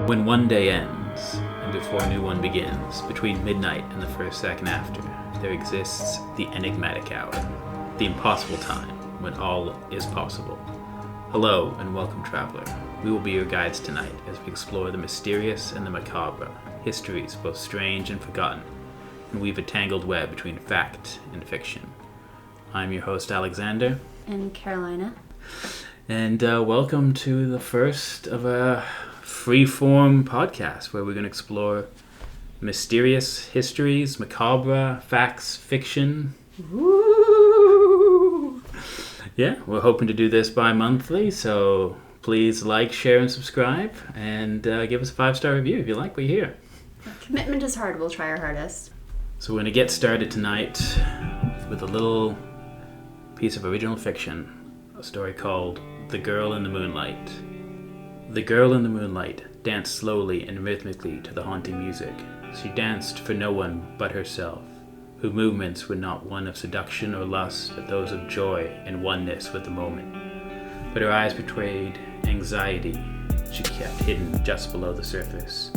When one day ends, and before a new one begins, between midnight and the first second after, there exists the enigmatic hour, the impossible time when all is possible. Hello and welcome, traveler. We will be your guides tonight as we explore the mysterious and the macabre, histories both strange and forgotten, and weave a tangled web between fact and fiction. I'm your host, Alexander. And Karolina. And welcome to the first of a free-form podcast where we're going to explore mysterious histories, macabre, facts, fiction. Woo! Yeah, we're hoping to do this bi-monthly, so please like, share, and subscribe, and give us a 5-star review if you like what you hear. Commitment is hard. We'll try our hardest. So we're going to get started tonight with a little piece of original fiction, a story called The Girl in the Moonlight. The girl in the moonlight danced slowly and rhythmically to the haunting music. She danced for no one but herself, whose movements were not one of seduction or lust, but those of joy and oneness with the moment. But her eyes betrayed anxiety she kept hidden just below the surface.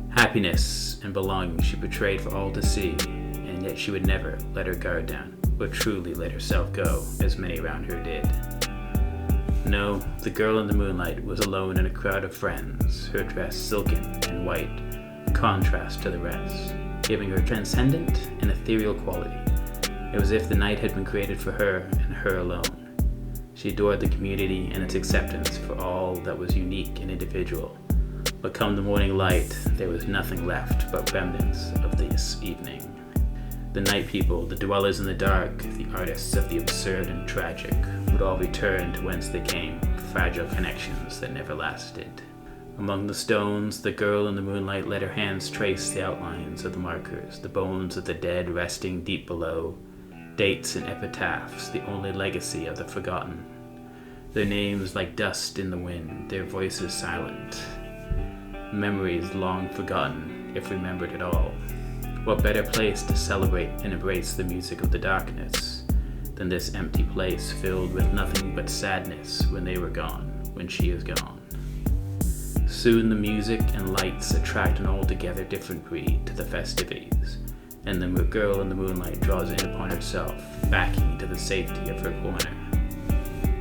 Happiness and belonging she betrayed for all to see, and yet she would never let her guard down, or truly let herself go, as many around her did. No, the girl in the moonlight was alone in a crowd of friends, her dress silken and white, in contrast to the rest, giving her transcendent and ethereal quality. It was as if the night had been created for her and her alone. She adored the community and its acceptance for all that was unique and individual. But come the morning light, there was nothing left but remnants of this evening. The night people, the dwellers in the dark, the artists of the absurd and tragic, would all return to whence they came, fragile connections that never lasted. Among the stones, the girl in the moonlight let her hands trace the outlines of the markers, the bones of the dead resting deep below, dates and epitaphs, the only legacy of the forgotten. Their names like dust in the wind, their voices silent. Memories long forgotten, if remembered at all. What better place to celebrate and embrace the music of the darkness than this empty place filled with nothing but sadness when they were gone, when she is gone. Soon the music and lights attract an altogether different breed to the festivities, and the girl in the moonlight draws in upon herself, backing to the safety of her corner.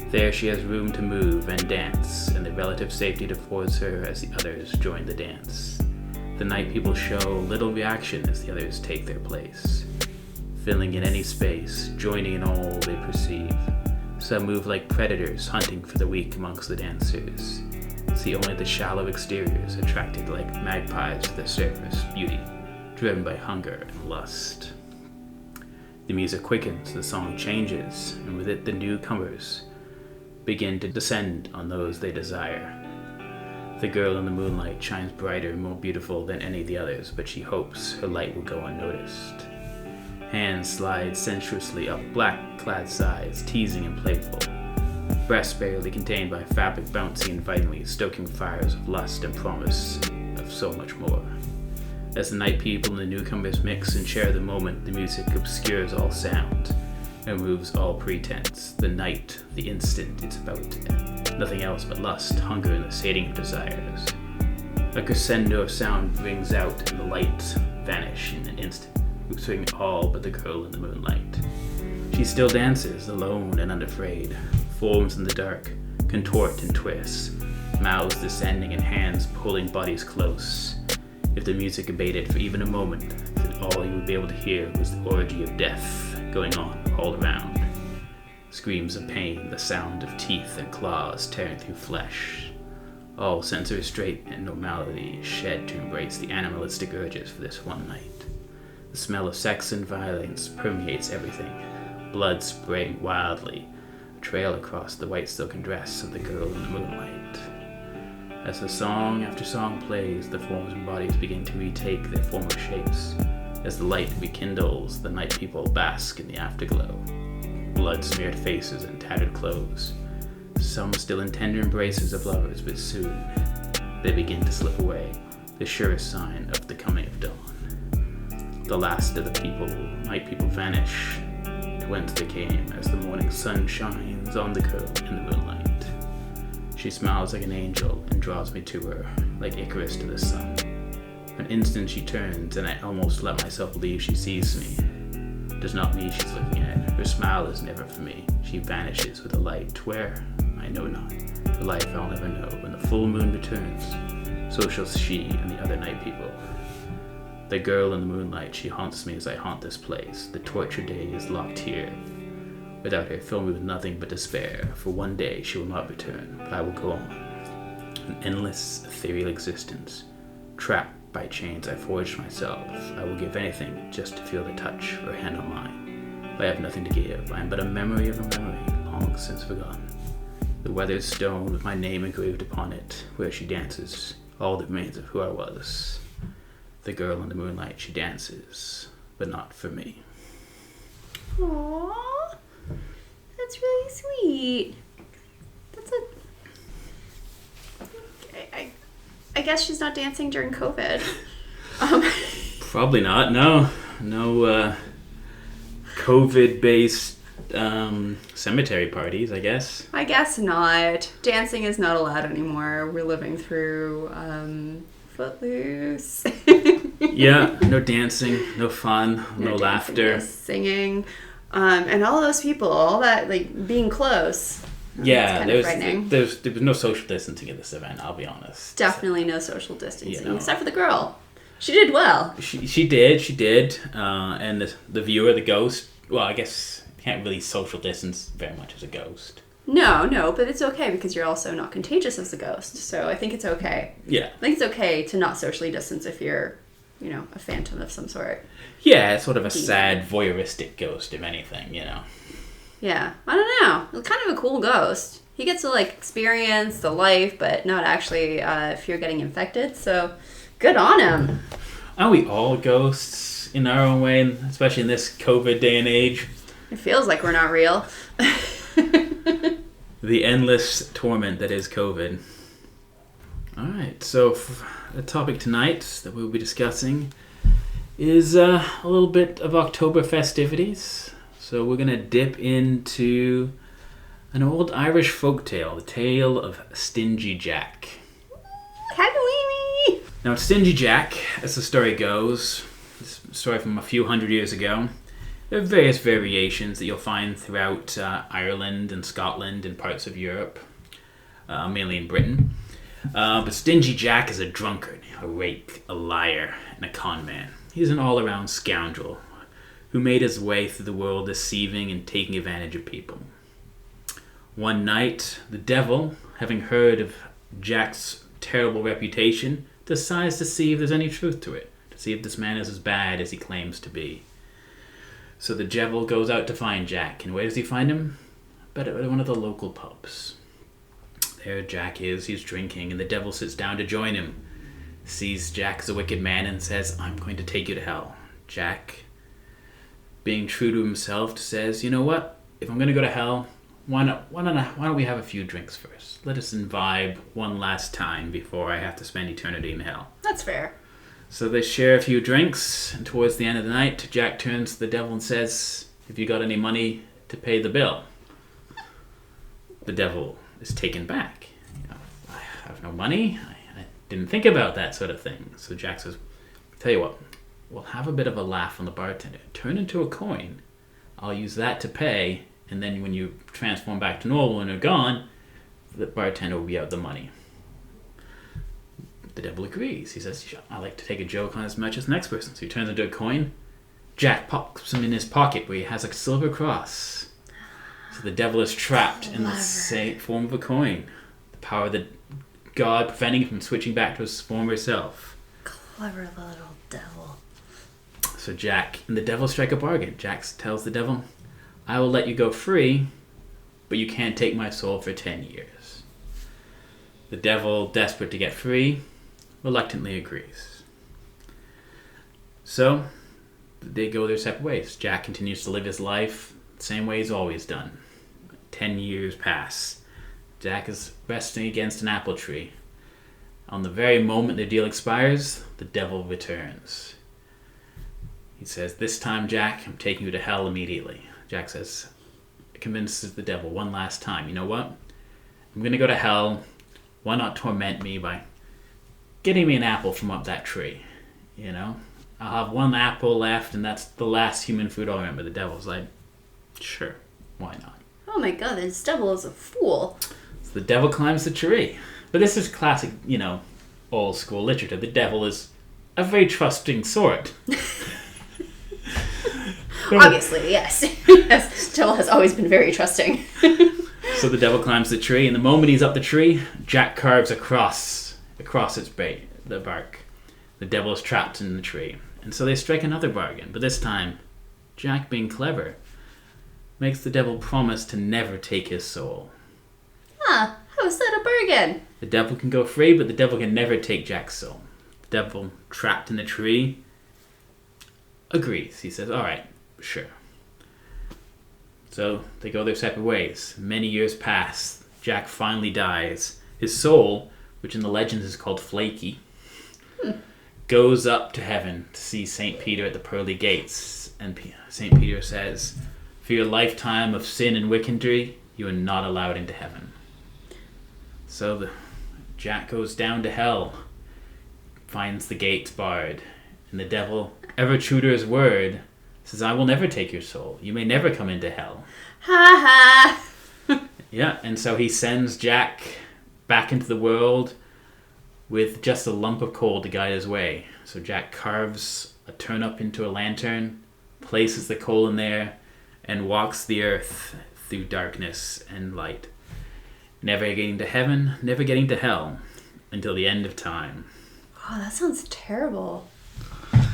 There she has room to move and dance, and the relative safety it affords her as the others join the dance. The night people show little reaction as the others take their place, filling in any space, joining in all they perceive. Some move like predators hunting for the weak amongst the dancers. See only the shallow exteriors, attracted like magpies to the surface beauty, driven by hunger and lust. The music quickens, the song changes, and with it the newcomers begin to descend on those they desire. The girl in the moonlight shines brighter and more beautiful than any of the others, but she hopes her light will go unnoticed. Hands slide sensuously up black-clad sides, teasing and playful. Breasts barely contained by fabric bouncing invitingly, stoking fires of lust and promise of so much more. As the night people and the newcomers mix and share the moment, the music obscures all sound and removes all pretense. The night, the instant it's about to end. Nothing else but lust, hunger, and the sating of desires. A crescendo of sound rings out and the lights vanish in an instant, obscuring all but the girl in the moonlight. She still dances, alone and unafraid. Forms in the dark contort and twist, mouths descending and hands pulling bodies close. If the music abated for even a moment, then all you would be able to hear was the orgy of death going on all around. Screams of pain, the sound of teeth and claws tearing through flesh. All sense of restraint and normality is shed to embrace the animalistic urges for this one night. The smell of sex and violence permeates everything, blood spraying wildly, a trail across the white silken dress of the girl in the moonlight. As the song after song plays, the forms and bodies begin to retake their former shapes. As the light rekindles, the night people bask in the afterglow. Blood-smeared faces and tattered clothes. Some still in tender embraces of lovers, but soon they begin to slip away, the surest sign of the coming of dawn. The last of the night people vanish to whence they came as the morning sun shines on the girl in the moonlight. She smiles like an angel and draws me to her, like Icarus to the sun. For an instant she turns, and I almost let myself believe she sees me. It does not mean she's looking at. Her smile is never for me. She vanishes with a light. Where? I know not. The life I'll never know. When the full moon returns, so shall she and the other night people. The girl in the moonlight, she haunts me as I haunt this place. The torture day is locked here. Without her, fill me with nothing but despair. For one day she will not return, but I will go on. An endless, ethereal existence. Trapped by chains I forged myself. I will give anything just to feel the touch of her hand on mine. But I have nothing to give. I am but a memory of a memory, long since forgotten. The weathered stone with my name engraved upon it, where she dances, all that remains of who I was. The girl in the moonlight, she dances, but not for me. Aww. That's really sweet. That's I guess she's not dancing during COVID. Probably not. No COVID-based cemetery parties, I guess. I guess not. Dancing is not allowed anymore. We're living through Footloose. Yeah, no dancing, no fun, no laughter. No singing. And all those people, all that, like, being close. Yeah, there was no social distancing at this event, I'll be honest. Definitely no social distancing, except for the girl. She did well. She did. And the viewer, the ghost, well, I guess you can't really social distance very much as a ghost. No, but it's okay because you're also not contagious as a ghost. So I think it's okay. Yeah. I think it's okay to not socially distance if you're, a phantom of some sort. Yeah, it's sort of a sad, voyeuristic ghost, if anything, Yeah, I don't know. It's kind of a cool ghost. He gets to, experience the life, but not actually if you're getting infected, so good on him. Aren't we all ghosts in our own way, especially in this COVID day and age? It feels like we're not real. The endless torment that is COVID. Alright, so the topic tonight that we'll be discussing is a little bit of October festivities. So we're going to dip into an old Irish folktale, the tale of Stingy Jack. Halloween! Now, Stingy Jack, as the story goes, this story from a few hundred years ago, there are various variations that you'll find throughout Ireland and Scotland and parts of Europe, mainly in Britain. But Stingy Jack is a drunkard, a rake, a liar, and a con man. He's an all-around scoundrel who made his way through the world deceiving and taking advantage of people. One night, the devil, having heard of Jack's terrible reputation, decides to see if there's any truth to it, to see if this man is as bad as he claims to be. So the devil goes out to find Jack, and where does he find him? But at one of the local pubs. There Jack is, he's drinking, and the devil sits down to join him, sees Jack as a wicked man, and says, I'm going to take you to hell. Jack, being true to himself, says, you know what? If I'm going to go to hell, why don't we have a few drinks first? Let us imbibe one last time before I have to spend eternity in hell. That's fair. So they share a few drinks, and towards the end of the night, Jack turns to the devil and says, have you got any money to pay the bill? The devil is taken back. I have no money. I didn't think about that sort of thing. So Jack says, tell you what, we'll have a bit of a laugh on the bartender. Turn into a coin. I'll use that to pay, and then when you transform back to normal and are gone, the bartender will be out the money. The devil agrees. He says, I like to take a joke on as much as the next person. So he turns into a coin. Jack pops him in his pocket where he has a silver cross. So the devil is trapped in the same form of a coin. The power of the god preventing him from switching back to his former self. Clever little devil. So Jack and the devil strike a bargain. Jack tells the devil, I will let you go free, but you can't take my soul for 10 years. The devil, desperate to get free, reluctantly agrees. So they go their separate ways. Jack continues to live his life the same way he's always done. 10 years pass. Jack is resting against an apple tree. On the very moment the deal expires, the devil returns. He says, this time, Jack, I'm taking you to hell immediately. Jack says, convinces the devil one last time, you know what? I'm I'm going to go to hell. Why not torment me by getting me an apple from up that tree? You know? I'll have one apple left, and that's the last human food I'll remember. The devil's like, sure, why not? Oh my god, this devil is a fool. So the devil climbs the tree. But this is classic, old school literature. The devil is a very trusting sort. Obviously, yes. Yes, devil has always been very trusting. So the devil climbs the tree, and the moment he's up the tree, Jack carves across its the bark. The devil is trapped in the tree. And so they strike another bargain. But this time, Jack, being clever, makes the devil promise to never take his soul. Huh, how is that a bargain? The devil can go free, but the devil can never take Jack's soul. The devil, trapped in the tree, agrees. He says, all right, sure. So they go their separate ways. Many years pass. Jack finally dies. His soul, which in the legends is called Flaky, goes up to heaven to see St. Peter at the pearly gates. And St. Peter says, for your lifetime of sin and wickedry, you are not allowed into heaven. So Jack goes down to hell, finds the gates barred, and the devil, ever true to his word, says, I will never take your soul. You may never come into hell. Ha ha! Yeah, and so he sends Jack back into the world with just a lump of coal to guide his way. So Jack carves a turnip into a lantern, places the coal in there, and walks the earth through darkness and light. Never getting to heaven, never getting to hell, until the end of time. Oh, that sounds terrible.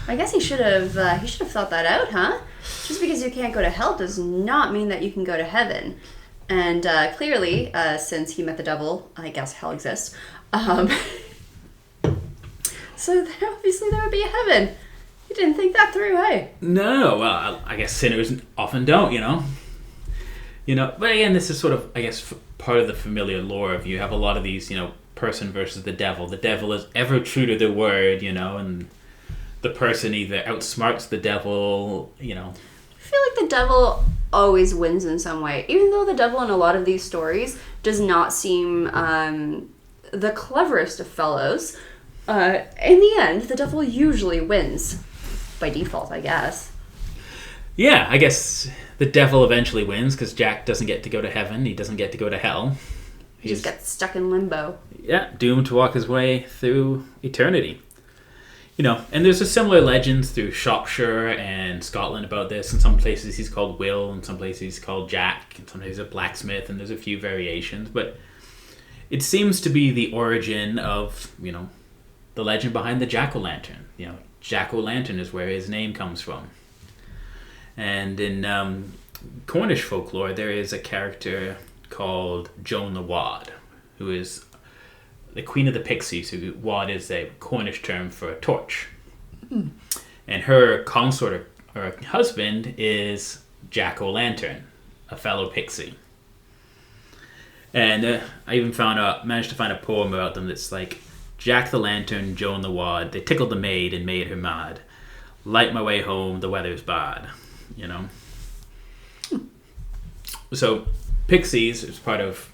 I guess he should have thought that out, huh? Just because you can't go to hell does not mean that you can go to heaven. And clearly, since he met the devil, I guess hell exists. So obviously there would be a heaven. You didn't think that through, hey? No, well, I guess sinners often don't, But again, this is sort of, I guess, part of the familiar lore of you have a lot of these, person versus the devil. The devil is ever true to their word, and the person either outsmarts the devil, I feel like the devil always wins in some way. Even though the devil in a lot of these stories does not seem the cleverest of fellows, in the end, the devil usually wins. By default, I guess. Yeah, I guess the devil eventually wins because Jack doesn't get to go to heaven. He doesn't get to go to hell. He just gets stuck in limbo. Yeah, doomed to walk his way through eternity. And there's a similar legends through Shropshire and Scotland about this. In some places he's called Will, in some places he's called Jack, and sometimes he's a blacksmith, and there's a few variations. But it seems to be the origin of, the legend behind the jack-o'-lantern. Jack-o'-lantern is where his name comes from. And in Cornish folklore, there is a character called Joan the Wad, who is the queen of the pixies. Who wad is a Cornish term for a torch. Mm. And her consort, or husband, is Jack-o'-lantern, a fellow pixie. And I even managed to find a poem about them that's like, Jack the Lantern, Joan the Wad, they tickled the maid and made her mad. Light my way home, the weather's bad. So pixies is part of,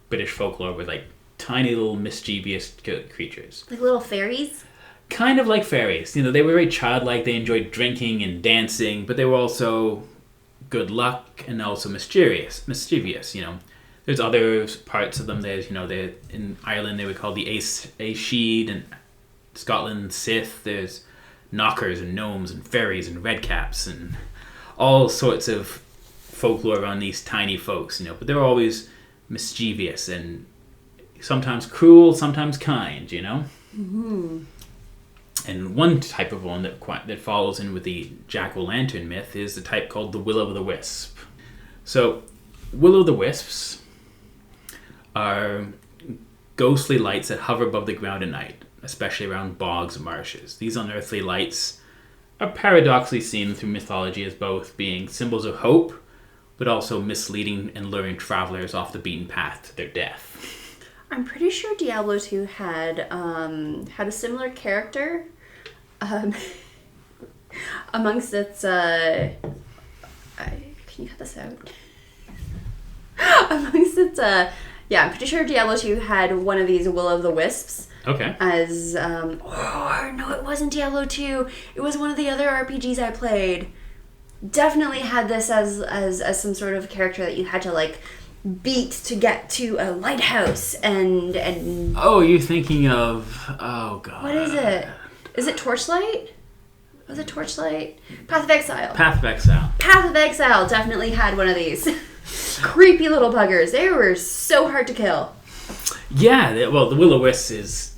British folklore with like tiny little mischievous creatures. Like little fairies? Kind of like fairies. They were very childlike. They enjoyed drinking and dancing, but they were also good luck and also mischievous. There's other parts of them. There's, in Ireland they would call the Aesheed, and Scotland Sith. There's knockers and gnomes and fairies and redcaps and all sorts of folklore around these tiny folks, but they're always mischievous and sometimes cruel, sometimes kind, Mm-hmm. And one type of one that follows in with the jack-o'-lantern myth is the type called the will-o'-the-wisp. So, will-o'-the-wisps are ghostly lights that hover above the ground at night, especially around bogs and marshes. These unearthly lights are paradoxically seen through mythology as both being symbols of hope, but also misleading and luring travelers off the beaten path to their death. I'm pretty sure Diablo 2 had a similar character amongst its... can you cut this out? Amongst its, I'm pretty sure Diablo 2 had one of these Will-o'-the-Wisps. Okay. As, no, it wasn't Diablo 2. It was one of the other RPGs I played. Definitely had this as some sort of character that you had to, like, beat to get to a lighthouse and... Oh, you're thinking of... Oh, God. What is it? Is it Torchlight? Was it Torchlight? Path of Exile. Path of Exile. Path of Exile definitely had one of these. Creepy little buggers. They were so hard to kill. Yeah, well, the Will-o'-Wisp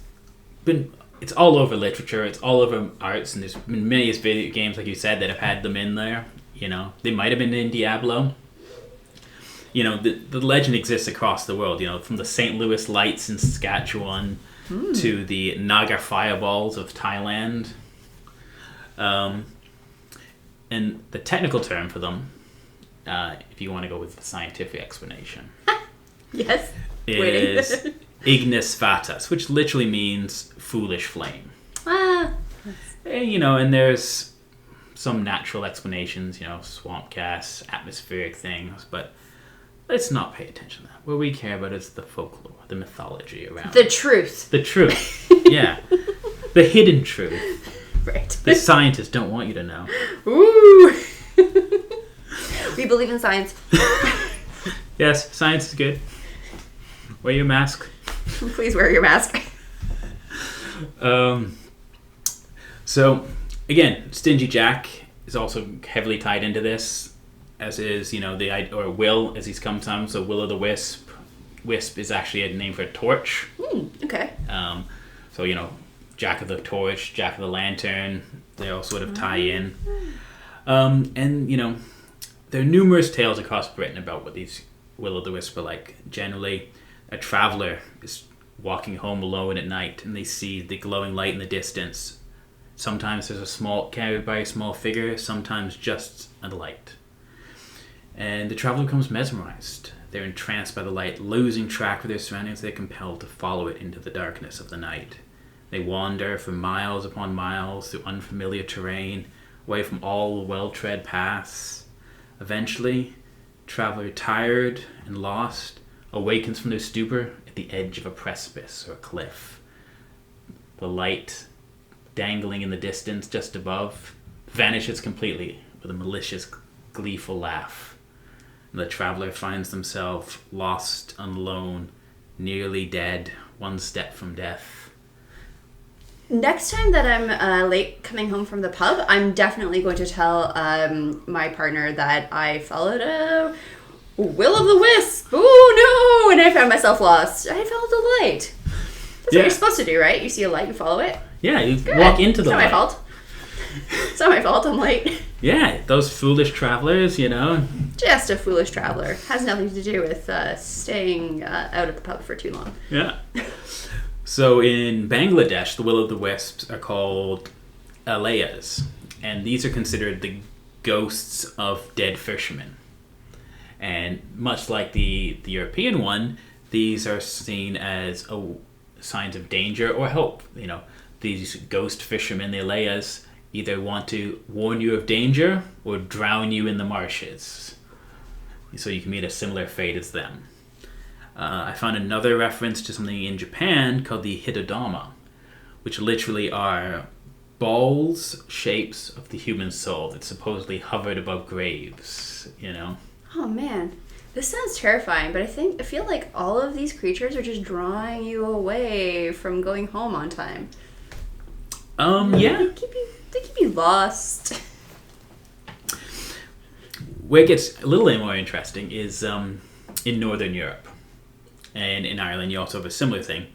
it's all over literature, it's all over arts, and there's been many video games, like you said, that have had them in there. You know, they might have been in Diablo. You know, the legend exists across the world, you know, from the St. Louis Lights in Saskatchewan to the Naga Fireballs of Thailand. And the technical term for them, if you want to go with the scientific explanation, Yes. is Ignis Vatas, which literally means foolish flame. And, you know, and there's some natural explanations, you know, swamp gas, atmospheric things, but let's not pay attention to that. What we care about is the folklore, the mythology around The truth. The truth. Yeah. The hidden truth. Right. The scientists don't want you to know. Ooh. We believe in science. Yes, science is good. Wear your mask. Please wear your mask. So, again, Stingy Jack is also heavily tied into this, as is, you know, or Will, as he's come to. So Will-o'-the-Wisp. Wisp is actually a name for a torch. Okay. So, you know, Jack of the Torch, Jack of the Lantern, they all sort of tie in. And, you know, there are numerous tales across Britain about what these Will-o'-the-Wisp are like. Generally, a traveller is walking home alone at night and they see the glowing light in the distance. Sometimes there's carried by a small figure, sometimes just a light. And the traveller becomes mesmerized. They're entranced by the light, losing track of their surroundings. They're compelled to follow it into the darkness of the night. They wander for miles upon miles through unfamiliar terrain, away from all the well-tread paths. Eventually, traveller, tired and lost, awakens from their stupor at the edge of a precipice or a cliff. The light, dangling in the distance just above, vanishes completely with a malicious, gleeful laugh. And the traveller finds themselves lost and alone, nearly dead, one step from death. Next time that I'm late coming home from the pub, I'm definitely going to tell my partner that I followed a Will-o'-the-Wisp. Oh no! And I found myself lost. I followed the light. That's what you're supposed to do, right? You see a light, you follow it. Yeah, you walk into the light. It's not my fault. It's not my fault. I'm late. Yeah, those foolish travelers, you know. Just a foolish traveler. Has nothing to do with staying out at the pub for too long. Yeah. So in Bangladesh, the Will-o'-the-Wisps are called alayas, and these are considered the ghosts of dead fishermen. And much like the European one, these are seen as signs of danger or hope. You know, these ghost fishermen, the alayas, either want to warn you of danger or drown you in the marshes, so you can meet a similar fate as them. I found another reference to something in Japan called the Hitodama, which literally are balls, shapes of the human soul that supposedly hovered above graves, you know? Oh man, this sounds terrifying, but I feel like all of these creatures are just drawing you away from going home on time. Yeah. They keep you lost. Where it gets a little more interesting is in Northern Europe. And in Ireland, you also have a similar thing,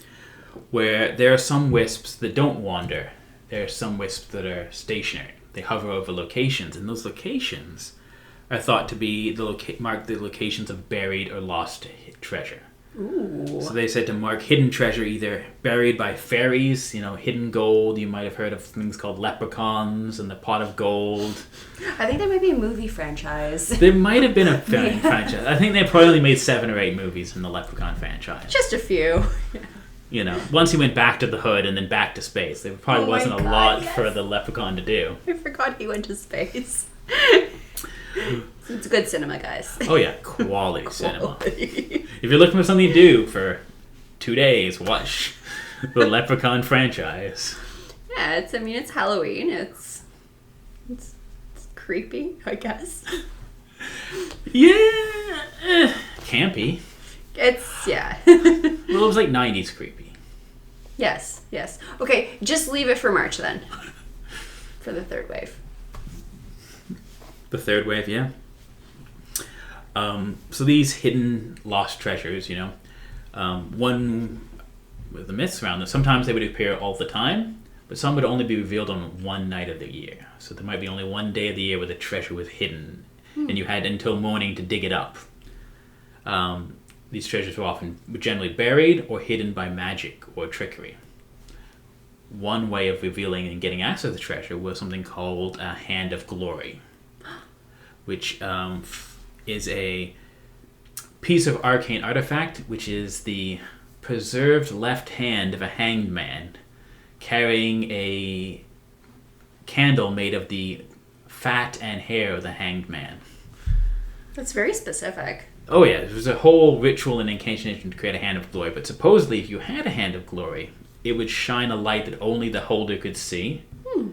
where there are some wisps that don't wander. There are some wisps that are stationary. They hover over locations, and those locations are thought to be mark the locations of buried or lost treasure. Ooh. So they said to mark hidden treasure either buried by fairies, you know, hidden gold. You might have heard of things called leprechauns and the pot of gold. I think there might be a movie franchise. There might have been a franchise. I think they probably only made 7 or 8 movies in the Leprechaun franchise. Just a few. You know, once he went back to the hood and then back to space, there probably wasn't a lot for the Leprechaun to do. I forgot he went to space. It's good cinema, guys. Oh yeah, quality cinema. If you're looking for something to do for 2 days, watch the Leprechaun franchise. Yeah, it's Halloween. It's creepy, I guess. Yeah, campy. Yeah. Well, it was like 90s creepy. Yes. Okay, just leave it for March then. For the third wave. The third wave, yeah. So these hidden lost treasures, one with the myths around them, sometimes they would appear all the time, but some would only be revealed on one night of the year. So there might be only one day of the year where the treasure was hidden, and you had until morning to dig it up. These treasures were generally buried or hidden by magic or trickery. One way of revealing and getting access to the treasure was something called a Hand of Glory, which is a piece of arcane artifact, which is the preserved left hand of a hanged man carrying a candle made of the fat and hair of the hanged man. That's very specific. Oh yeah, there's a whole ritual and incantation to create a Hand of Glory, but supposedly if you had a Hand of Glory, it would shine a light that only the holder could see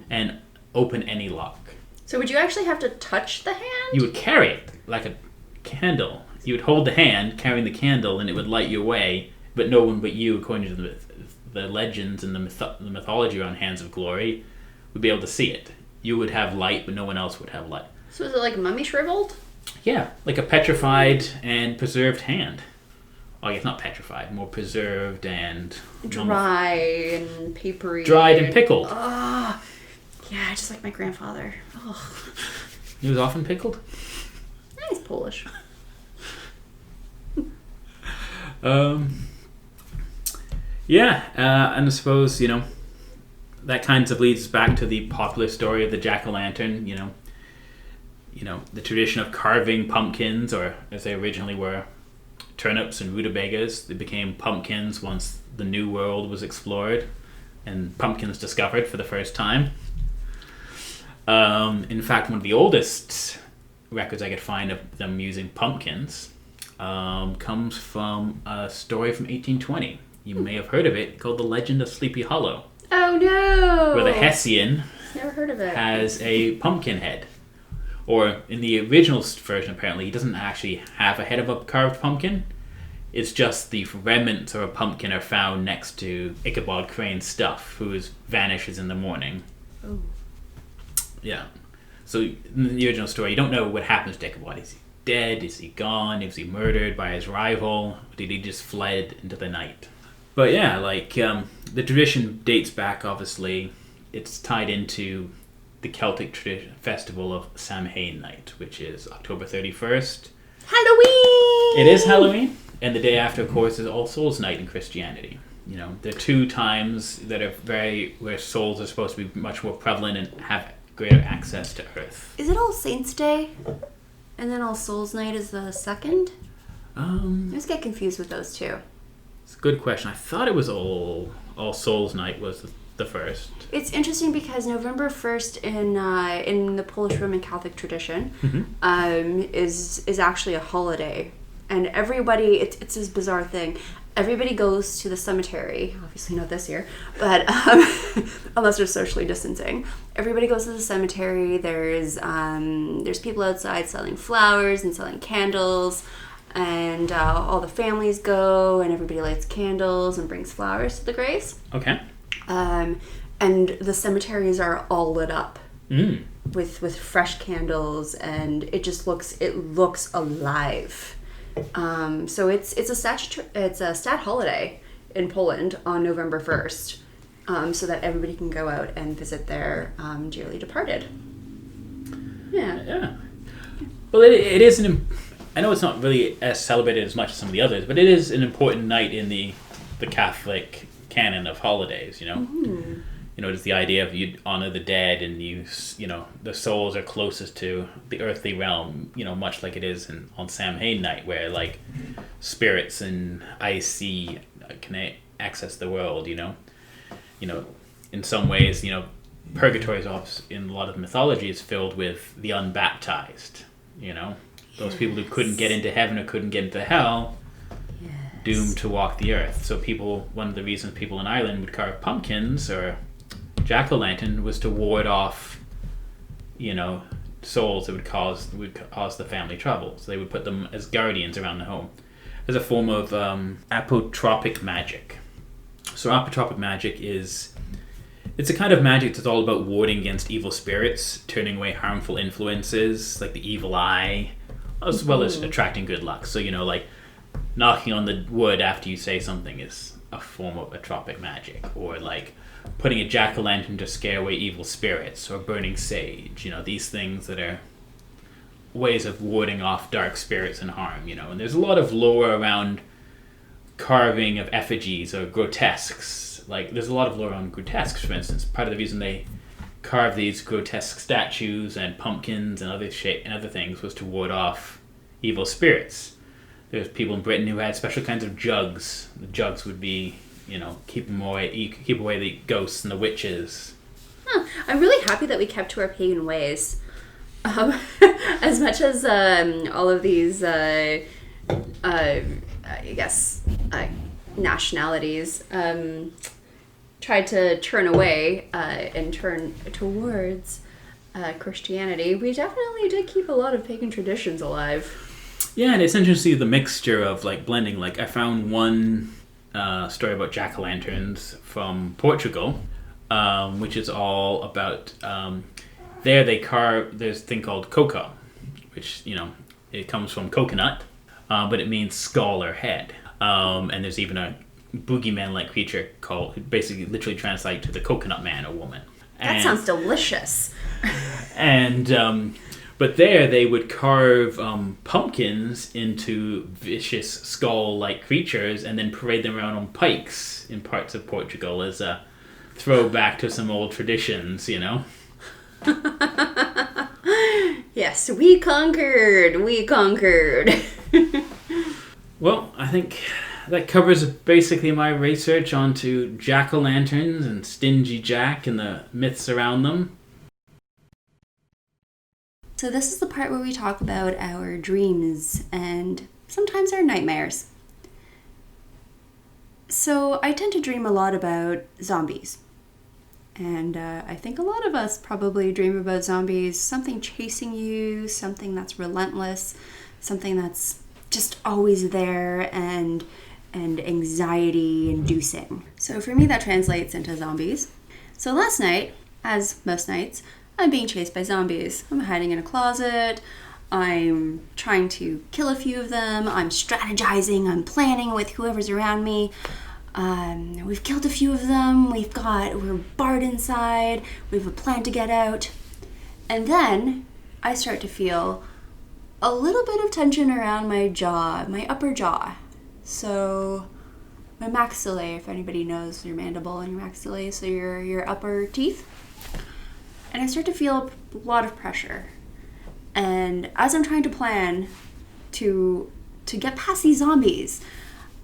and open any lock. So would you actually have to touch the hand? You would carry it like a candle. You would hold the hand carrying the candle and it would light your way, but no one but you, according to the legends and the mythology around Hands of Glory, would be able to see it. You would have light, but no one else would have light. So is it like mummy shriveled? Yeah, like a petrified and preserved hand. Oh, I guess not petrified, more preserved and... Dry and papery. Dried and pickled. Oh, yeah, just like my grandfather. Oh. He was often pickled? He's Polish. Yeah, and I suppose, that kind of leads back to the popular story of the jack-o'-lantern, the tradition of carving pumpkins, or as they originally were, turnips and rutabagas. They became pumpkins once the New World was explored and pumpkins discovered for the first time. In fact, one of the oldest records I could find of them using pumpkins comes from a story from 1820. You may have heard of it, called The Legend of Sleepy Hollow. Oh no! Where the Hessian Never heard of it. has a pumpkin head. Or in the original version, apparently, he doesn't actually have a head of a carved pumpkin. It's just the remnants of a pumpkin are found next to Ichabod Crane's stuff, who vanishes in the morning. Oh. Yeah. So in the original story, you don't know what happens to Ichabod. Is he dead? Is he gone? Is he murdered by his rival? Or did he just fled into the night? But yeah, the tradition dates back, obviously. It's tied into the Celtic festival of Samhain Night, which is October 31st. Halloween! It is Halloween, and the day after, of course, is All Souls Night in Christianity. There are two times that are where souls are supposed to be much more prevalent and have greater access to Earth. Is it All Saints Day? And then All Souls Night is the second? I just get confused with those two. It's a good question. I thought it was All Souls Night was the first. It's interesting because November 1st in the Polish Roman Catholic tradition is actually a holiday, and everybody it's this bizarre thing. Everybody goes to the cemetery. Obviously not this year, but unless they're socially distancing, everybody goes to the cemetery. There's people outside selling flowers and selling candles. And all the families go, and everybody lights candles and brings flowers to the graves. Okay. And the cemeteries are all lit up with fresh candles, and it looks alive. So it's a stat holiday in Poland on November 1st, so that everybody can go out and visit their dearly departed. Yeah. Yeah. Well, it is I know it's not really as celebrated as much as some of the others, but it is an important night in the Catholic canon of holidays, Mm-hmm. It is the idea of you honor the dead, and the souls are closest to the earthly realm, much like it is on Samhain Night, where spirits and IC can access the world, in some ways, purgatory in a lot of mythology is filled with the unbaptized. you know? Those people who couldn't get into heaven or couldn't get into hell, doomed to walk the earth. So one of the reasons people in Ireland would carve pumpkins or jack-o'-lantern was to ward off, you know, souls that would cause the family trouble. So they would put them as guardians around the home as a form of apotropic magic. So apotropic magic it's a kind of magic that's all about warding against evil spirits, turning away harmful influences like the evil eye, as well as attracting good luck. So, you know, like knocking on the wood after you say something is a form of atropic magic, or like putting a jack-o'-lantern to scare away evil spirits, or burning sage, you know, these things that are ways of warding off dark spirits and harm, you know. And there's a lot of lore around carving of effigies or grotesques. Like, there's a lot of lore on grotesques, for instance. Part of the reason they carved these grotesque statues and pumpkins and other things was to ward off evil spirits. There's people in Britain who had special kinds of jugs. The jugs would be, you know, keep away the ghosts and the witches. I'm really happy that we kept to our pagan ways. As much as all of these, I guess, nationalities tried to turn away and turn towards Christianity, we definitely did keep a lot of pagan traditions alive. Yeah, and it's interesting to see the mixture of like blending. Like, I found one story about jack-o'-lanterns from Portugal, which is all about there they carve. There's a thing called coco, which, you know, it comes from coconut, but it means skull or head. And there's even a boogeyman-like creature called, basically literally translates to the coconut man or woman. That sounds delicious. And but there they would carve pumpkins into vicious skull-like creatures and then parade them around on pikes in parts of Portugal as a throwback to some old traditions, you know. Yes, we conquered. Well, I think that covers basically my research onto jack-o'-lanterns and Stingy Jack and the myths around them. So this is the part where we talk about our dreams and sometimes our nightmares. So I tend to dream a lot about zombies. And I think a lot of us probably dream about zombies, something chasing you, something that's relentless, something that's just always there and anxiety inducing. So for me that translates into zombies. So last night, as most nights, I'm being chased by zombies. I'm hiding in a closet. I'm trying to kill a few of them. I'm strategizing. I'm planning with whoever's around me. We've killed a few of them. We're barred inside. We have a plan to get out. And then I start to feel a little bit of tension around my jaw, my upper jaw. So my maxillae, if anybody knows your mandible and your maxillae, so your upper teeth. And I start to feel a lot of pressure. And as I'm trying to plan to get past these zombies,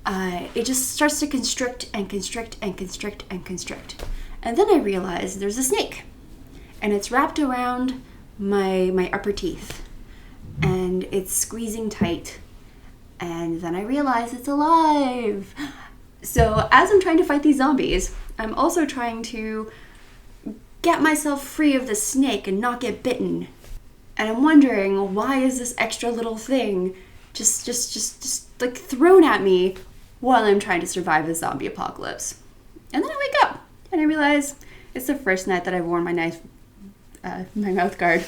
it just starts to constrict and constrict and constrict and constrict. And then I realize there's a snake. And it's wrapped around my upper teeth. And it's squeezing tight. And then I realize it's alive. So as I'm trying to fight these zombies, I'm also trying to get myself free of the snake and not get bitten. And I'm wondering, why is this extra little thing just like thrown at me while I'm trying to survive the zombie apocalypse? And then I wake up and I realize it's the first night that I've worn my mouth guard.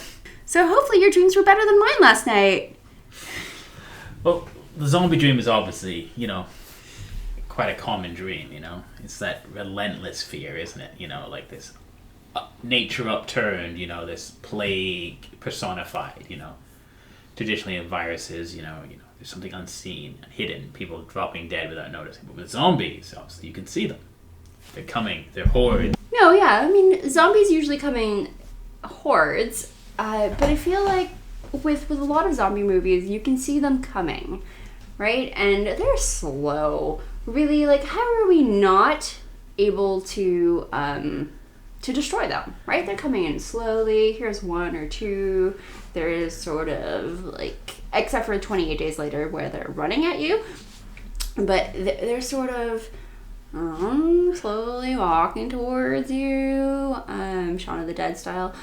So hopefully your dreams were better than mine last night. Well, the zombie dream is obviously, you know, quite a common dream, you know. It's that relentless fear, isn't it? You know, like this nature upturned, you know, this plague personified, you know. Traditionally in viruses, you know, there's something unseen and hidden, people dropping dead without noticing. But with zombies, obviously, you can see them. They're coming, they're horrid. No, yeah, I mean, zombies usually come in hordes, but I feel like with a lot of zombie movies, you can see them coming, right? And they're slow. Really, like, how are we not able to destroy them, right? They're coming in slowly. Here's one or two. There is sort of like, except for 28 days later where they're running at you, but they're sort of slowly walking towards you, Shaun of the Dead style,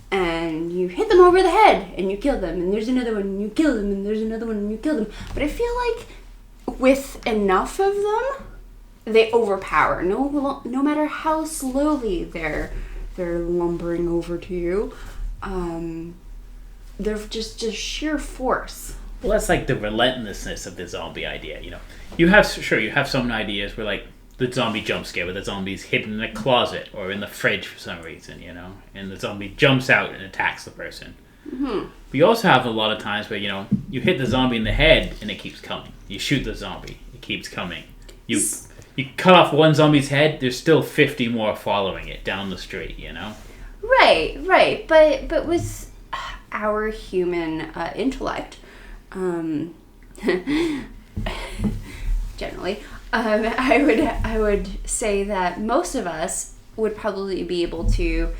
and you hit them over the head and you kill them, and there's another one and you kill them, and there's another one and you kill them. But I feel like with enough of them, they overpower. No matter how slowly they're lumbering over to you, they're just sheer force. Well, that's like the relentlessness of the zombie idea, you know. You have some ideas where like the zombie jump scare, where the zombie's hidden in a closet or in the fridge for some reason, you know, and the zombie jumps out and attacks the person. Mm-hmm. But you also have a lot of times where, you know, you hit the zombie in the head and it keeps coming. You shoot the zombie, it keeps coming. You cut off one zombie's head, there's still 50 more following it down the street, you know? Right. But with our human intellect, generally, I would say that most of us would probably be able to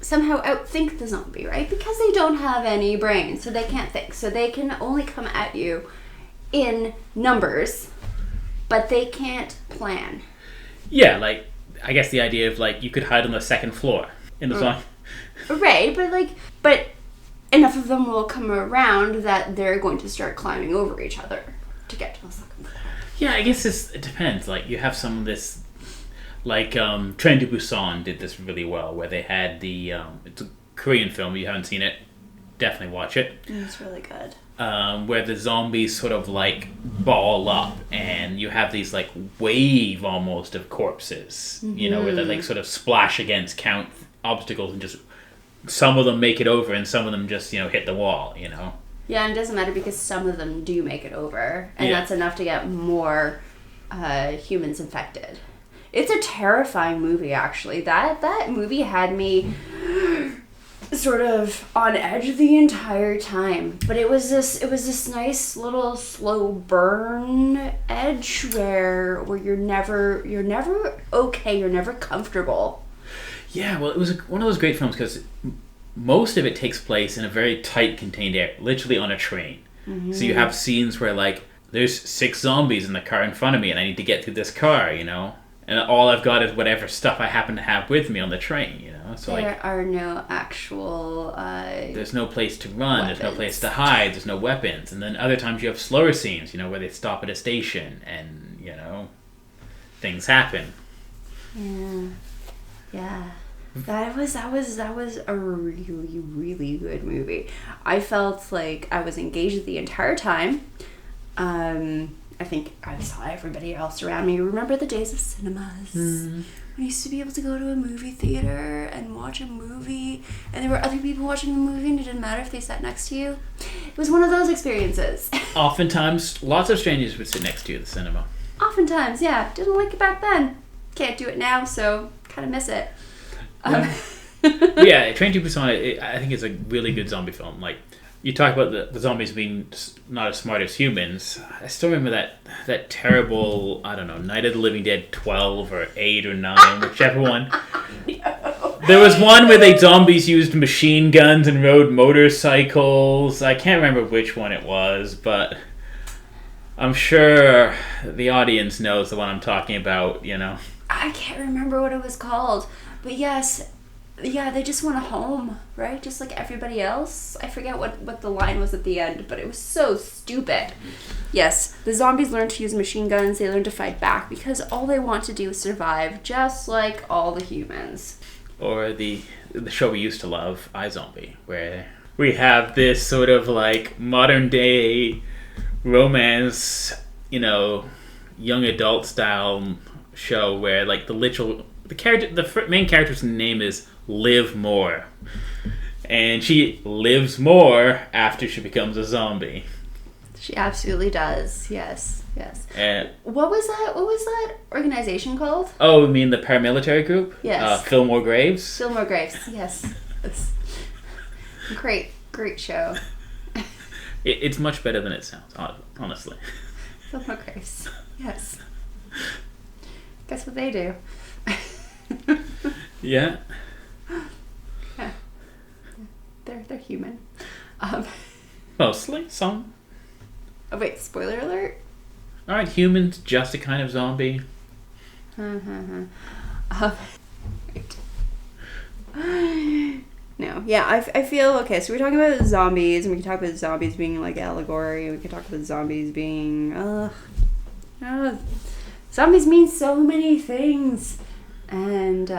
somehow outthink the zombie, right? Because they don't have any brains, so they can't think. So they can only come at you in numbers, but they can't plan. Yeah, like, I guess the idea of, like, you could hide on the second floor in the zombie. Right, but enough of them will come around that they're going to start climbing over each other to get to the second floor. Yeah, I guess it depends. Like, you have some of this, like, Train to Busan did this really well, where they had the, it's a Korean film, if you haven't seen it, definitely watch it. It's really good. Where the zombies sort of, like, ball up, and you have these, like, wave, almost, of corpses, you know, where they, like, sort of splash against count obstacles, and just, some of them make it over, and some of them just, you know, hit the wall, you know? Yeah, and it doesn't matter because some of them do make it over, and that's enough to get more humans infected. It's a terrifying movie, actually. That movie had me sort of on edge the entire time, but it was this nice little slow burn edge where you're never okay, you're never comfortable. Yeah, well, it was one of those great films because most of it takes place in a very tight, contained area, literally on a train. Mm-hmm. So you have scenes where, like, there's 6 zombies in the car in front of me and I need to get through this car, you know? And all I've got is whatever stuff I happen to have with me on the train, you know? So there are no actual there's no place to run, weapons. There's no place to hide, there's no weapons. And then other times you have slower scenes, you know, where they stop at a station and, you know, things happen. Yeah. That was a really, really good movie. I felt like I was engaged the entire time. I think I saw everybody else around me. Remember the days of cinemas? Mm. I used to be able to go to a movie theater and watch a movie, and there were other people watching the movie, and it didn't matter if they sat next to you. It was one of those experiences. Oftentimes, lots of strangers would sit next to you at the cinema. Oftentimes, yeah. Didn't like it back then. Can't do it now, so kind of miss it. Yeah, Train to Busan, I think it's a really good zombie film. Like, you talk about the zombies being not as smart as humans. I still remember that terrible, I don't know, Night of the Living Dead 12 or 8 or 9, whichever one. No. There was one where the zombies used machine guns and rode motorcycles. I can't remember which one it was, but I'm sure the audience knows the one I'm talking about, you know. I can't remember what it was called, but yes, yeah, they just want a home, right? Just like everybody else. I forget what the line was at the end, but it was so stupid. Yes, the zombies learn to use machine guns. They learn to fight back because all they want to do is survive, just like all the humans. Or the show we used to love, iZombie, where we have this sort of like modern day romance, you know, young adult style show where like the main character's name is Liv Moore, and she lives more after she becomes a zombie. She absolutely does. Yes. What was that organization called? Oh, you mean the paramilitary group? Yes. Fillmore Graves. Fillmore Graves. Yes. It's great show. It's much better than it sounds, honestly. Fillmore Graves. Yes. Guess what they do? Yeah. Yeah. They're human. Mostly. Some. Oh wait, spoiler alert. Aren't humans just a kind of zombie? Right. No, yeah, I feel okay. So we're talking about zombies, and we can talk about zombies being like allegory, and we can talk about zombies being zombies mean so many things, and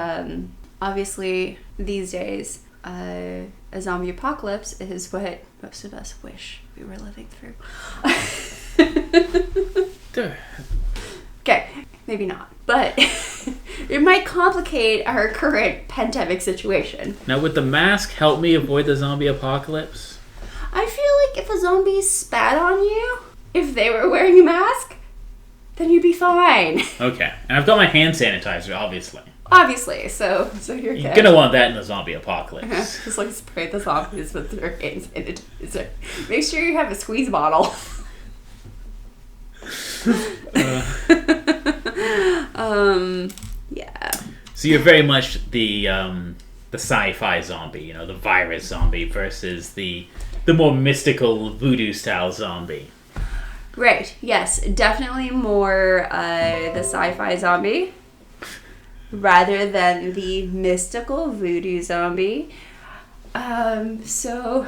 obviously these days a zombie apocalypse is what most of us wish we were living through. Okay, maybe not, but it might complicate our current pandemic situation. Now, would the mask help me avoid the zombie apocalypse? I feel like if a zombie spat on you, if they were wearing a mask, then you'd be fine. Okay, and I've got my hand sanitizer, obviously. Obviously, so you're good. You're gonna want that in the zombie apocalypse. Just like spray the zombies with your hand sanitizer. Make sure you have a squeeze bottle. Yeah. So you're very much the sci-fi zombie, the virus zombie versus the more mystical voodoo style zombie. Right. Yes, definitely more the sci-fi zombie rather than the mystical voodoo zombie. So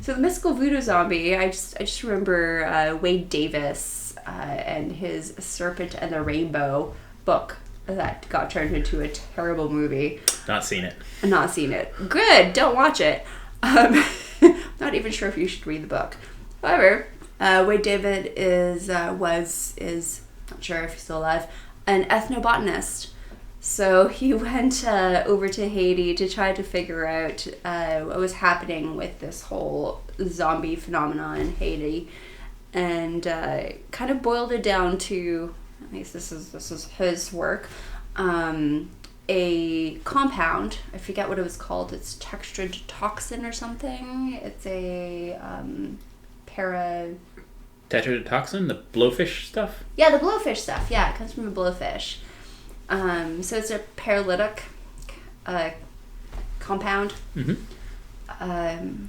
the mystical voodoo zombie, I just remember Wade Davis and his Serpent and the Rainbow book that got turned into a terrible movie. Not seen it. Not seen it. Good. Don't watch it. Not even sure if you should read the book. However, Wade David is not sure if he's still alive, an ethnobotanist. So he went over to Haiti to try to figure out what was happening with this whole zombie phenomenon in Haiti, and kind of boiled it down to, at least this is his work, a compound. I forget what it was called. It's textured toxin or something. It's a Tetrodotoxin, the blowfish stuff? Yeah, the blowfish stuff. Yeah, it comes from a blowfish. So it's a paralytic compound. Mm-hmm.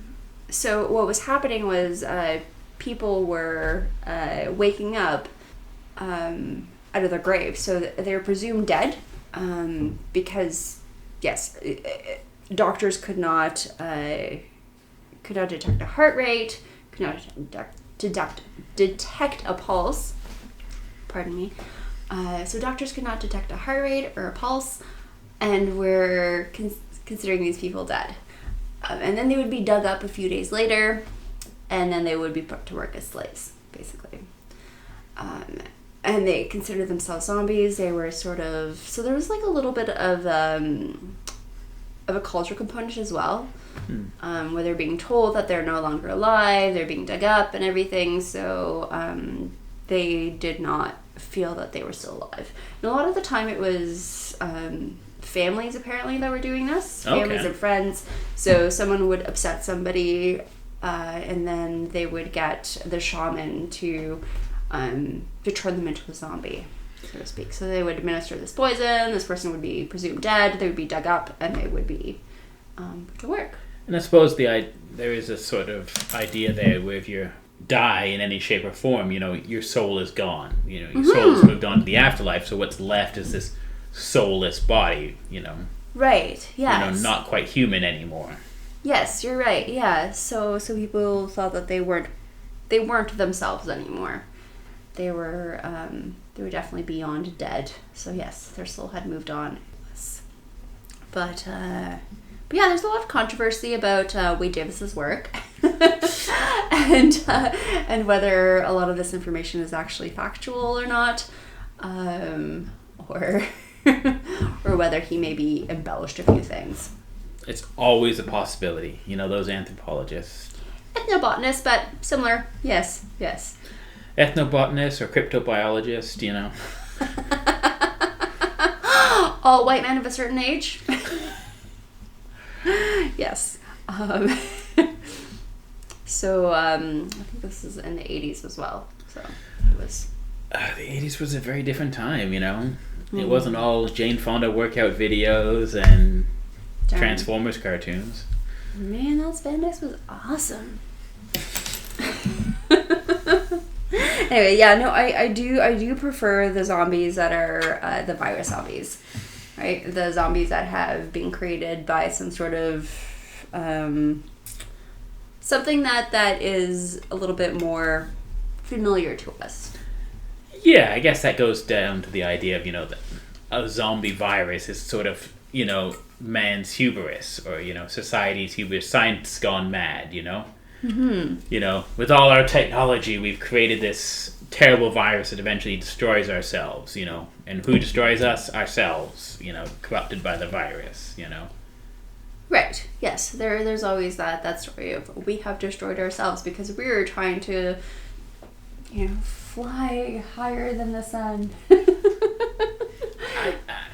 So what was happening was people were waking up out of their graves. So they were presumed dead because, yes, doctors could not detect a heart rate, could not detect a pulse. Pardon me. So doctors could not detect a heart rate or a pulse, and were considering these people dead. And then they would be dug up a few days later, and then they would be put to work as slaves, basically. And they considered themselves zombies. They were so there was like a little bit of a culture component as well, where they're being told that they're no longer alive, they're being dug up and everything. So they did not feel that they were still alive. And a lot of the time it was families apparently that were doing this, families and friends. So someone would upset somebody, and then they would get the shaman to turn them into a zombie, so to speak. So they would administer this poison, this person would be presumed dead, they would be dug up, and they would be put to work. And I suppose there is a sort of idea there where if you die in any shape or form, your soul is gone. Your soul has moved on to the afterlife, so what's left is this soulless body, Right, yes. Not quite human anymore. Yes, you're right, yeah. So people thought that they weren't themselves anymore. They were definitely beyond dead. So yes, their soul had moved on. But yeah, there's a lot of controversy about Wade Davis's work, and whether a lot of this information is actually factual or not, or whether he maybe embellished a few things. It's always a possibility, those anthropologists. Ethnobotanist, but similar. Yes. Ethnobotanist or cryptobiologist, All white men of a certain age. Yes. So I think this is in the 80s as well. So it was. The 80s was a very different time, It wasn't all Jane Fonda workout videos and Transformers cartoons. Man, that spandex was awesome. Anyway, yeah, no, I do prefer the zombies that are the virus zombies, right? The zombies that have been created by some sort of something that is a little bit more familiar to us. Yeah, I guess that goes down to the idea of, that a zombie virus is sort of, man's hubris, or, society's hubris, science gone mad, Mm-hmm. With all our technology, we've created this terrible virus that eventually destroys ourselves, and who destroys us? Ourselves, corrupted by the virus, Right. Yes. There's always that story of we have destroyed ourselves because we were trying to, fly higher than the sun.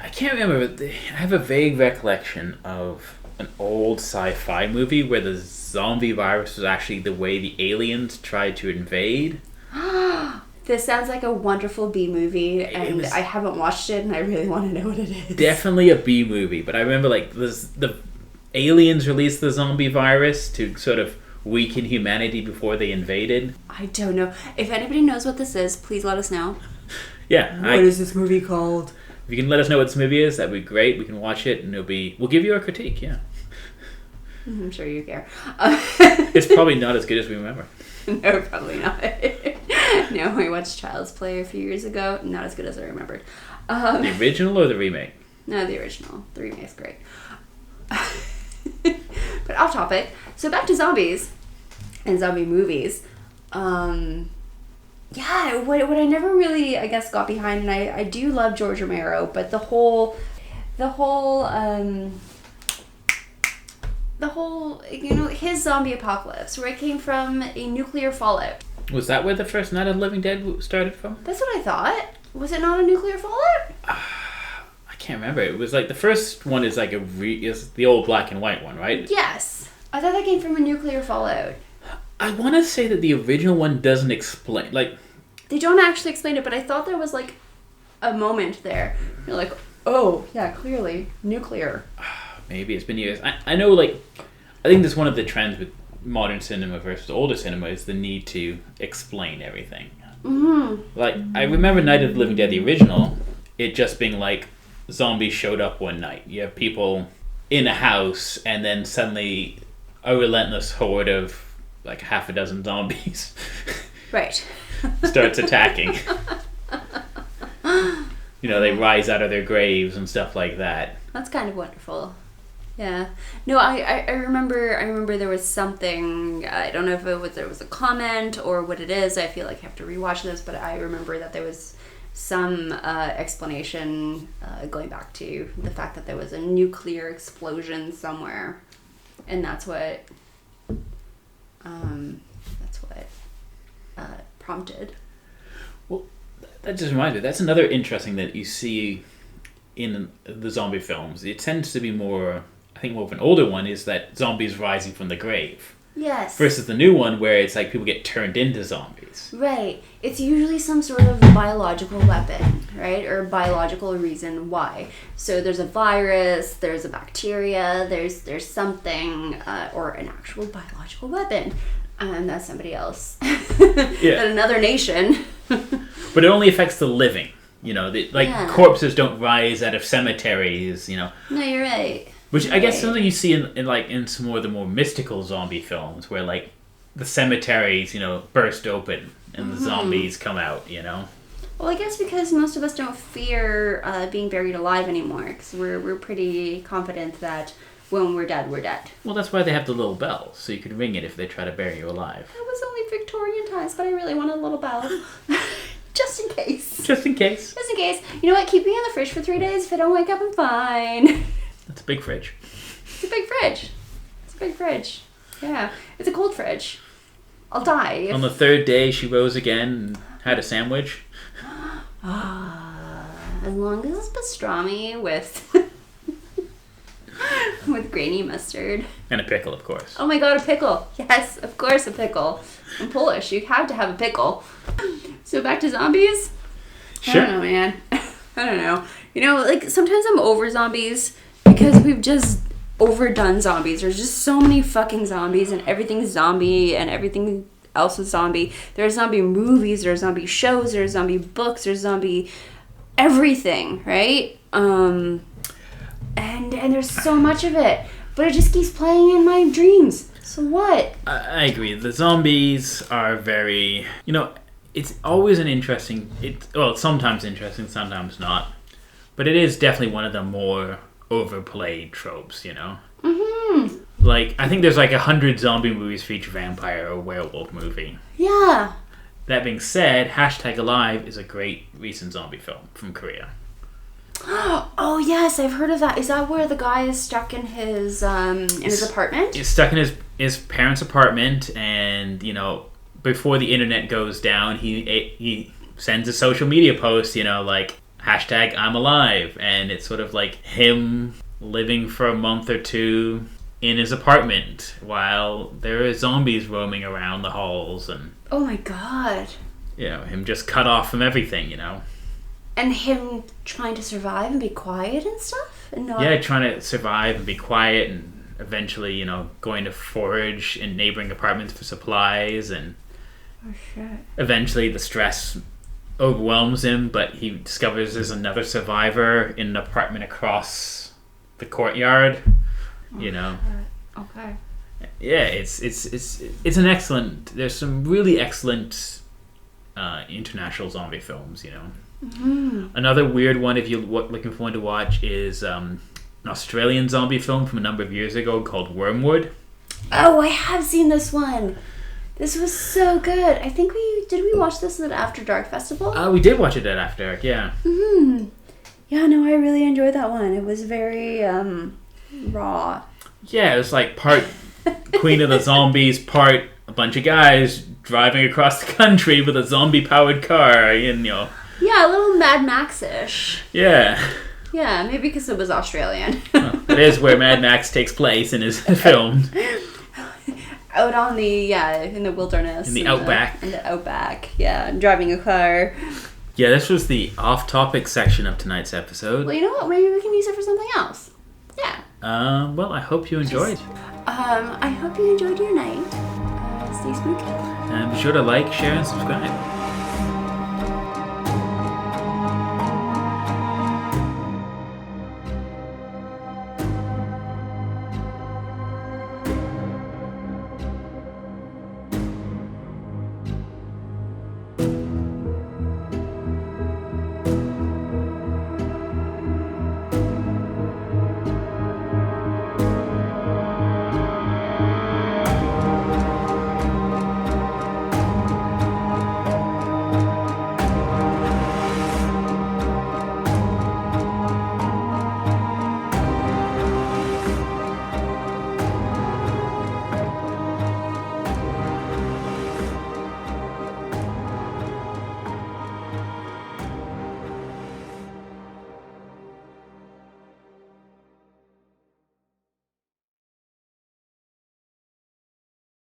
I can't remember, but I have a vague recollection of an old sci-fi movie where the zombie virus was actually the way the aliens tried to invade. This sounds like a wonderful B movie, and I haven't watched it, and I really want to know what it is. Definitely a B movie, but I remember the aliens released the zombie virus to sort of weaken humanity before they invaded. I don't know. If anybody knows what this is, please let us know. Yeah. What is this movie called? If you can let us know what this movie is, that'd be great. We can watch it, and we'll give you our critique. Yeah. I'm sure you care. It's probably not as good as we remember. No, probably not. No, we watched Child's Play a few years ago. Not as good as I remembered. The original or the remake? No, the original. The remake's great. But off topic. So back to zombies and zombie movies. Yeah, what I never really, I guess, got behind, and I do love George Romero, but the whole, his zombie apocalypse, where it came from a nuclear fallout. Was that where the first Night of the Living Dead started from? That's what I thought. Was it not a nuclear fallout? I can't remember. It was like the first one is like is the old black and white one, right? Yes. I thought that came from a nuclear fallout. I want to say that the original one doesn't explain, They don't actually explain it, but I thought there was, a moment there. You're like, oh, yeah, clearly, nuclear. Maybe it's been years. I know, I think that's one of the trends with modern cinema versus older cinema is the need to explain everything. Mm-hmm. I remember Night of the Living Dead, the original, it just being zombies showed up one night. You have people in a house, and then suddenly a relentless horde of half a dozen zombies right starts attacking. They rise out of their graves and stuff like that. That's kind of wonderful. Yeah. No, I remember there was something, I don't know if there was a comment or what it is. I feel like I have to rewatch this, but I remember that there was some explanation going back to the fact that there was a nuclear explosion somewhere, and that's what prompted. Well, that just reminds me. That's another interesting that you see in the zombie films. It tends to be more of an older one, is that zombies rising from the grave. Yes. Versus the new one where it's people get turned into zombies. Right. It's usually some sort of biological weapon, right? Or biological reason why. So there's a virus, there's a bacteria, there's something, or an actual biological weapon. And that's somebody else. Yeah. At another nation. But it only affects the living. Corpses don't rise out of cemeteries, No, you're right. Which I guess something you see in some more of the more mystical zombie films where the cemeteries, burst open and the zombies come out, Well, I guess because most of us don't fear being buried alive anymore, because we're pretty confident that when we're dead, we're dead. Well, that's why they have the little bell, so you can ring it if they try to bury you alive. That was only Victorian times, but I really wanted a little bell. Just in case. Just in case. Just in case. You know what? Keep me in the fridge for 3 days. If I don't wake up, I'm fine. That's a big fridge. It's a big fridge. It's a big fridge. Yeah. It's a cold fridge. I'll die. On the third day, she rose again and had a sandwich. As long as it's pastrami with grainy mustard. And a pickle, of course. Oh my god, a pickle. Yes, of course a pickle. I'm Polish. You have to have a pickle. So back to zombies? Sure. I don't know, man. I don't know. You know, like, sometimes I'm over zombies because we've just overdone zombies. There's just so many fucking zombies, and everything's zombie, and everything else is zombie. There's zombie movies, there's zombie shows, there's zombie books, there's zombie everything, right? And there's so much of it. But it just keeps playing in my dreams. So what? I agree. The zombies are very... You know, it's always an interesting... sometimes interesting, sometimes not. But it is definitely one of the more overplayed tropes, you know? Mm-hmm. Like, I think there's like 100 zombie movies for each vampire or werewolf movie. Yeah. That being said, #Alive is a great recent zombie film from Korea. Oh yes, I've heard of that. Is that where the guy is stuck in his apartment? He's stuck in his parents' apartment, and you know, before the internet goes down, he sends a social media post, you know, like #I'm alive, and it's sort of like him living for a month or two in his apartment while there are zombies roaming around the halls, and oh my god, you know, him just cut off from everything, you know. And him trying to survive and be quiet and stuff? And not... Yeah, trying to survive and be quiet, and eventually, you know, going to forage in neighboring apartments for supplies, and oh, shit. Eventually the stress overwhelms him, but he discovers there's another survivor in an apartment across the courtyard, you know. Shit. Okay. Yeah, it's an excellent... There's some really excellent international zombie films, you know. Mm-hmm. Another weird one, if you're looking for one to watch, is an Australian zombie film from a number of years ago called Wormwood. Oh, I have seen this one. This was so good. I think we watch this at After Dark Festival? We did watch it at After Dark, yeah. Mm-hmm. Yeah, no, I really enjoyed that one. It was very raw. Yeah, it was like part Queen of the Zombies, part a bunch of guys driving across the country with a zombie-powered car, and, you know... Yeah, a little Mad Max-ish. Yeah. Yeah, maybe because it was Australian. Well, that is where Mad Max takes place and is filmed. Out on the, in the wilderness. In the outback. In the outback, yeah, driving a car. Yeah, this was the off-topic section of tonight's episode. Well, you know what? Maybe we can use it for something else. Yeah. Well, I hope you enjoyed. I hope you enjoyed your night. Stay spooky. And be sure to like, share, and subscribe.